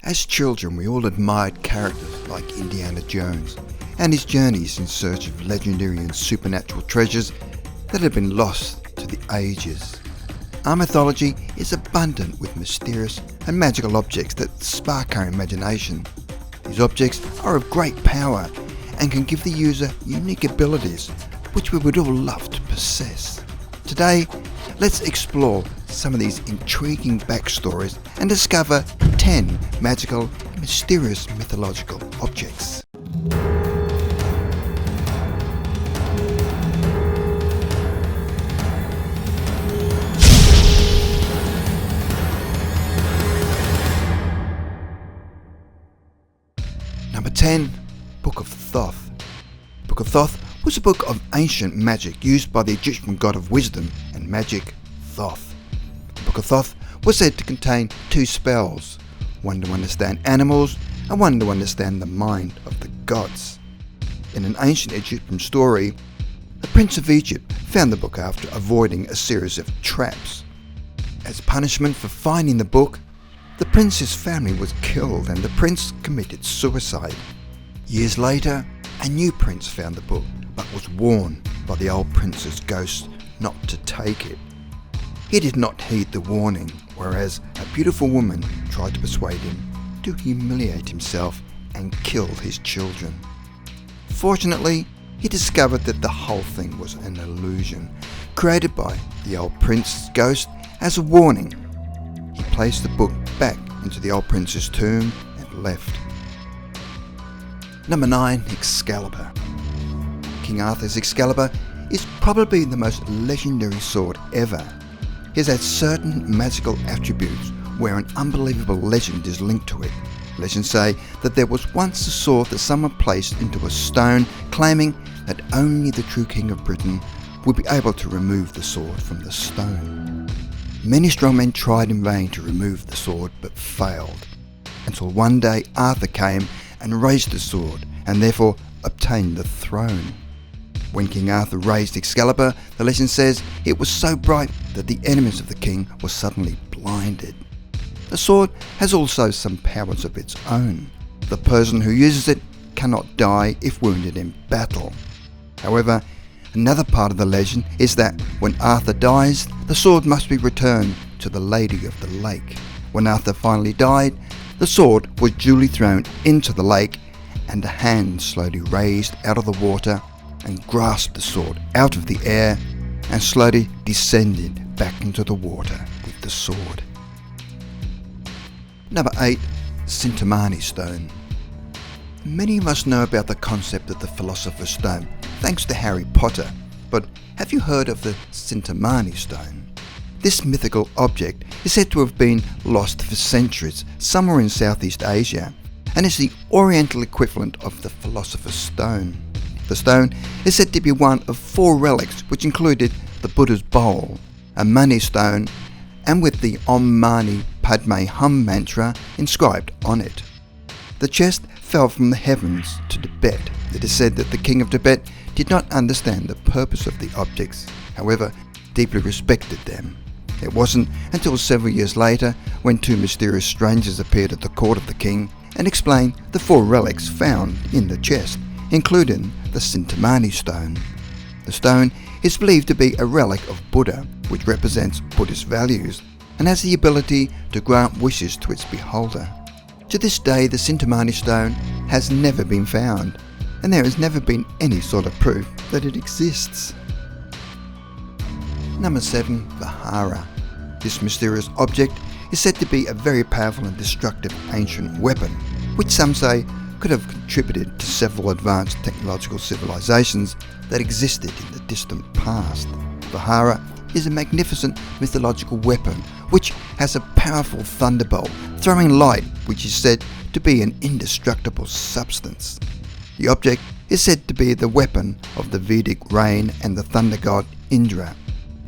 As children, we all admired characters like Indiana Jones and his journeys in search of legendary and supernatural treasures that had been lost to the ages. Our mythology is abundant with mysterious and magical objects that spark our imagination. These objects are of great power and can give the user unique abilities which we would all love to possess. Today, let's explore some of these intriguing backstories and discover 10 magical, mysterious mythological objects. Number 10. Book of Thoth. Book of Thoth was a book of ancient magic used by the Egyptian god of wisdom and magic, Thoth. The Book of Thoth was said to contain 2 spells, one to understand animals and one to understand the mind of the gods. In an ancient Egyptian story, the Prince of Egypt found the book after avoiding a series of traps. As punishment for finding the book, the prince's family was killed and the prince committed suicide. Years later, a new prince found the book, but was warned by the old prince's ghost not to take it. He did not heed the warning, whereas a beautiful woman tried to persuade him to humiliate himself and kill his children. Fortunately, he discovered that the whole thing was an illusion, created by the old prince's ghost as a warning. He placed the book back into the old prince's tomb and left. Number 9. Excalibur. King Arthur's Excalibur is probably the most legendary sword ever. It has certain magical attributes where an unbelievable legend is linked to it. Legends say that there was once a sword that someone placed into a stone, claiming that only the true King of Britain would be able to remove the sword from the stone. Many strong men tried in vain to remove the sword but failed, until one day Arthur came and raised the sword and therefore obtained the throne. When King Arthur raised Excalibur, the legend says it was so bright that the enemies of the king were suddenly blinded. The sword has also some powers of its own. The person who uses it cannot die if wounded in battle. However, another part of the legend is that when Arthur dies, the sword must be returned to the Lady of the Lake. When Arthur finally died, the sword was duly thrown into the lake, and a hand slowly raised out of the water and grasped the sword out of the air and slowly descended back into the water with the sword. Number 8. Cintamani Stone. Many of us know about the concept of the Philosopher's Stone thanks to Harry Potter, but have you heard of the Cintamani Stone? This mythical object is said to have been lost for centuries somewhere in Southeast Asia, and is the oriental equivalent of the Philosopher's Stone. The stone is said to be one of 4 relics which included the Buddha's bowl, a Mani stone, and with the Om Mani Padme Hum mantra inscribed on it. The chest fell from the heavens to Tibet. It is said that the king of Tibet did not understand the purpose of the objects, however, deeply respected them. It wasn't until several years later when 2 mysterious strangers appeared at the court of the king and explained the 4 relics found in the chest, including the Cintamani stone. The stone is believed to be a relic of Buddha, which represents Buddhist values and has the ability to grant wishes to its beholder. To this day, the Cintamani stone has never been found, and there has never been any sort of proof that it exists. Number 7. Vihara. This mysterious object is said to be a very powerful and destructive ancient weapon, which some say could have contributed to several advanced technological civilizations that existed in the distant past. Vihara is a magnificent mythological weapon which has a powerful thunderbolt throwing light, which is said to be an indestructible substance. The object is said to be the weapon of the Vedic rain and the thunder god Indra,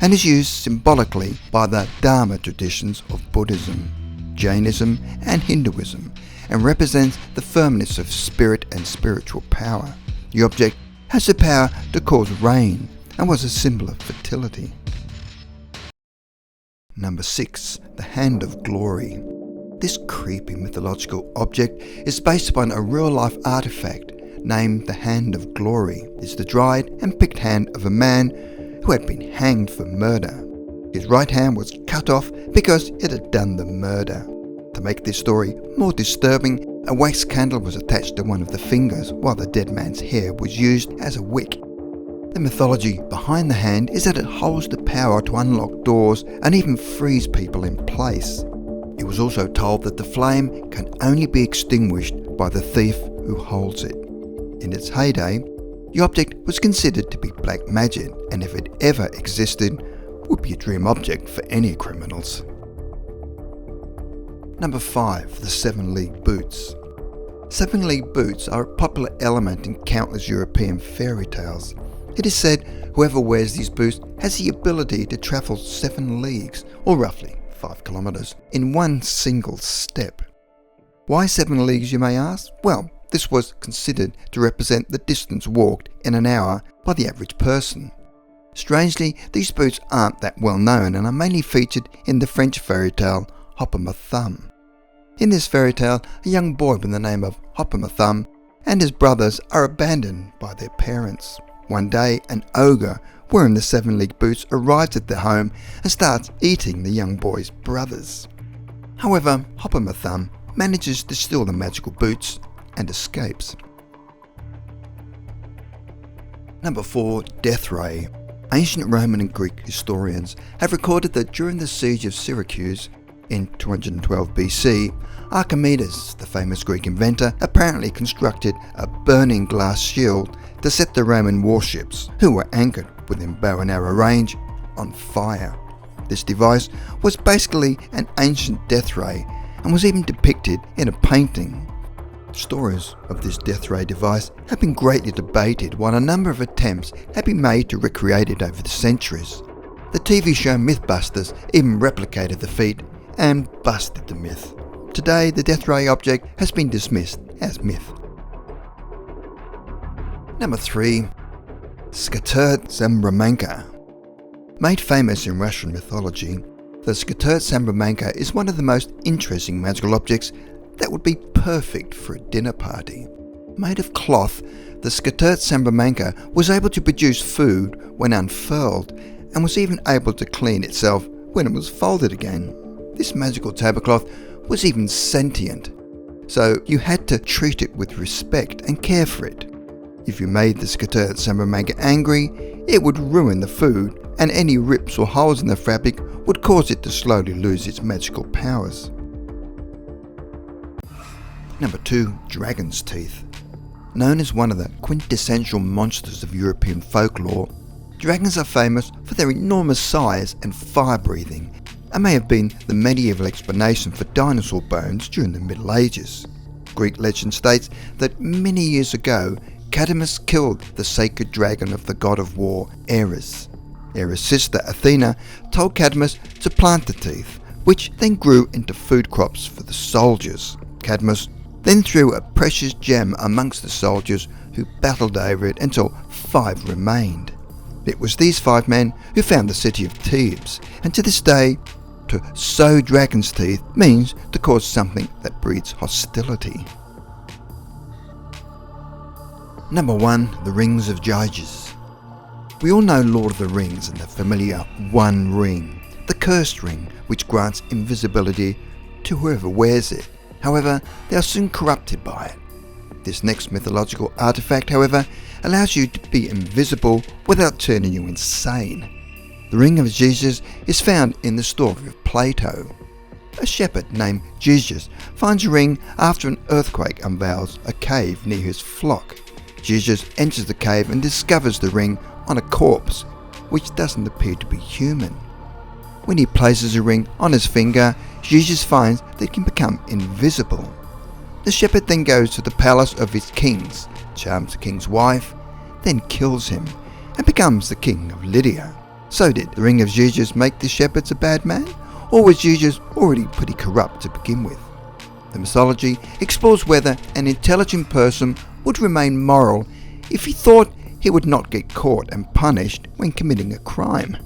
and is used symbolically by the Dharma traditions of Buddhism, Jainism and Hinduism, and represents the firmness of spirit and spiritual power. The object has the power to cause rain and was a symbol of fertility. Number 6. The Hand of Glory. This creepy mythological object is based upon a real-life artifact named the Hand of Glory. It's the dried and picked hand of a man who had been hanged for murder. His right hand was cut off because it had done the murder. To make this story more disturbing, a wax candle was attached to one of the fingers while the dead man's hair was used as a wick. The mythology behind the hand is that it holds the power to unlock doors and even freeze people in place. It was also told that the flame can only be extinguished by the thief who holds it. In its heyday, the object was considered to be black magic, and if it ever existed, would be a dream object for any criminals. Number 5. The 7 League Boots. 7 League Boots are a popular element in countless European fairy tales. It is said whoever wears these boots has the ability to travel 7 leagues, or roughly 5 kilometers, in one single step. Why 7 leagues, you may ask? Well, this was considered to represent the distance walked in an hour by the average person. Strangely, these boots aren't that well known and are mainly featured in the French fairy tale Hop o' My Thumb. In this fairy tale, a young boy by the name of Hop o' My Thumb and his brothers are abandoned by their parents. One day, an ogre wearing the 7 League Boots arrives at their home and starts eating the young boy's brothers. However, Hop o' My Thumb manages to steal the magical boots and escapes. Number 4. Death Ray. Ancient Roman and Greek historians have recorded that during the siege of Syracuse in 212 BC, Archimedes, the famous Greek inventor, apparently constructed a burning glass shield to set the Roman warships, who were anchored within bow and arrow range, on fire. This device was basically an ancient death ray and was even depicted in a painting. Stories of this death ray device have been greatly debated, while a number of attempts have been made to recreate it over the centuries. The TV show Mythbusters even replicated the feat and busted the myth. Today, the death ray object has been dismissed as myth. Number 3. Skterret Sambromanka. Made famous in Russian mythology, the Skterret Sambromanka is one of the most interesting magical objects that would be perfect for a dinner party. Made of cloth, the Skterret Sambromanka was able to produce food when unfurled and was even able to clean itself when it was folded again. This magical tablecloth was even sentient, so you had to treat it with respect and care for it. If you made the Skterret Sambromanka angry, it would ruin the food, and any rips or holes in the fabric would cause it to slowly lose its magical powers. Number 2. Dragon's Teeth. Known as one of the quintessential monsters of European folklore, dragons are famous for their enormous size and fire-breathing, and may have been the medieval explanation for dinosaur bones during the Middle Ages. Greek legend states that many years ago, Cadmus killed the sacred dragon of the god of war, Ares. Ares' sister Athena told Cadmus to plant the teeth, which then grew into food crops for the soldiers. Cadmus then threw a precious gem amongst the soldiers, who battled over it until 5 remained. It was these 5 men who found the city of Thebes, and to this day, to sow dragon's teeth means to cause something that breeds hostility. Number 1. The Rings of Gyges. We all know Lord of the Rings and the familiar One Ring, the cursed ring which grants invisibility to whoever wears it. However, they are soon corrupted by it. This next mythological artifact, however, allows you to be invisible without turning you insane. The Ring of Gyges is found in the story of Plato. A shepherd named Gyges finds a ring after an earthquake unveils a cave near his flock. Gyges enters the cave and discovers the ring on a corpse, which doesn't appear to be human. When he places a ring on his finger, Gyges finds that he can become invisible. The shepherd then goes to the palace of his kings, charms the king's wife, then kills him, and becomes the king of Lydia. So did the Ring of Gyges make the shepherds a bad man, or was Gyges already pretty corrupt to begin with? The mythology explores whether an intelligent person would remain moral if he thought he would not get caught and punished when committing a crime.